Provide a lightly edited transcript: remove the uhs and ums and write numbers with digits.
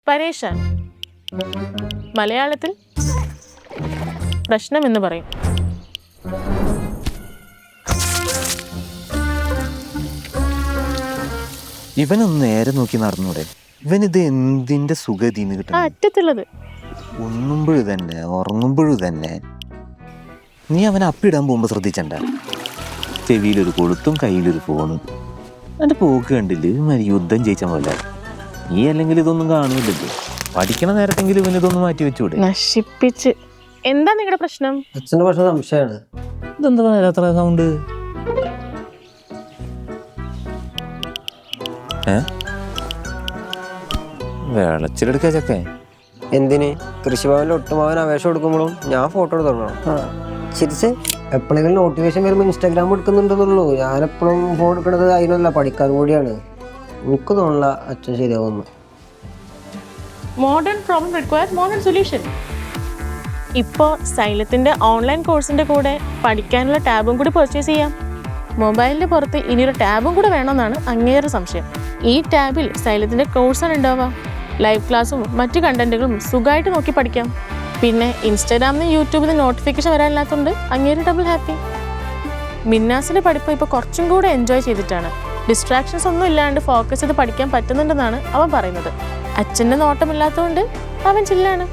പരേശാൻ. മലയാളത്തിൽ പ്രശ്നം എന്ന് പറയും. ഇവനൊന്ന് നേരെ നോക്കി നടന്നൂടെ? ഇവനിത് എന്തിന്റെ സുഖതീന്ന് കിട്ടും? അറ്റത്തുള്ളത് ഉണ്ണുമ്പോഴും തന്നെ ഉറങ്ങുമ്പോഴും തന്നെ. നീ അവനെ അപ്പിടാൻ പോകുമ്പോ ശ്രദ്ധിച്ചണ്ട, ചെവിയിലൊരു കൊളുത്തും കയ്യിലൊരു ഫോണും. അതിന്റെ പോക്ക് കണ്ടില്ല, യുദ്ധം ജയിച്ച പോലെ. നീ അല്ലെങ്കിൽ ഇതൊന്നും കാണുന്നില്ലല്ലോ. പഠിക്കണ നേരത്തെങ്കിലും ഇവൻ ഇതൊന്നും മാറ്റി വെച്ചൂടെ? നശിപ്പിച്ച്. എന്താ നിങ്ങളുടെ പ്രശ്നം? അച്ഛന്റെ പ്രശ്നം സംശയമാണ്. ഇതെന്താ വരാത്ര സൗണ്ട്? വെളച്ചിലെടുക്ക ചക്കെ. എന്തിന്? കൃഷിഭവനിൽ ഒട്ടുമാവൻ അപേക്ഷ കൊടുക്കുമ്പോഴും ഞാൻ ഫോട്ടോ എടുത്തോളണം. ശരിച്ച് എപ്പോഴെങ്കിലും നോട്ടിഫിക്കേഷൻ വരുമ്പോൾ ഇൻസ്റ്റാഗ്രാം എടുക്കുന്നുണ്ടെന്നുള്ളൂ. ഞാനെപ്പോഴും ഫോൺ എടുക്കുന്നത് അതിനല്ല, പഠിക്കാൻ കൂടിയാണ്. എനിക്ക് തോന്നില്ല അച്ഛൻ ശരിയാവുന്നു. Modern problem require modern solution. ഇപ്പോൾ സൈലത്തിൻ്റെ ഓൺലൈൻ കോഴ്സിൻ്റെ കൂടെ പഠിക്കാനുള്ള ടാബും കൂടി പർച്ചേസ് ചെയ്യാം. മൊബൈലിൻ്റെ പുറത്ത് ഇനിയൊരു ടാബും കൂടെ വേണമെന്നാണ് അങ്ങേയൊരു സംശയം. ഈ ടാബിൽ സൈലത്തിൻ്റെ കോഴ്സാണ് ഉണ്ടാവുക. ലൈവ് ക്ലാസ്സും മറ്റു കണ്ടന്റുകളും സുഖമായിട്ട് നോക്കി പഠിക്കാം. പിന്നെ ഇൻസ്റ്റാഗ്രാമിൽ യൂട്യൂബിൽ നിന്ന് നോട്ടിഫിക്കേഷൻ വരാനില്ലാത്തതുകൊണ്ട് അങ്ങേര് ഡബിൾ ഹാപ്പി. മിന്നാസിൻ്റെ പഠിപ്പ് ഇപ്പോൾ കുറച്ചും കൂടെ എൻജോയ് ചെയ്തിട്ടാണ്. ഡിസ്ട്രാക്ഷൻസ് ഒന്നും ഇല്ലാണ്ട് ഫോക്കസ് ചെയ്ത് പഠിക്കാൻ പറ്റുന്നുണ്ടെന്നാണ് അവൻ പറയുന്നത്. അച്ഛൻ്റെ നോട്ടമില്ലാത്തതുകൊണ്ട് അവൻ ചില്ലാണ്.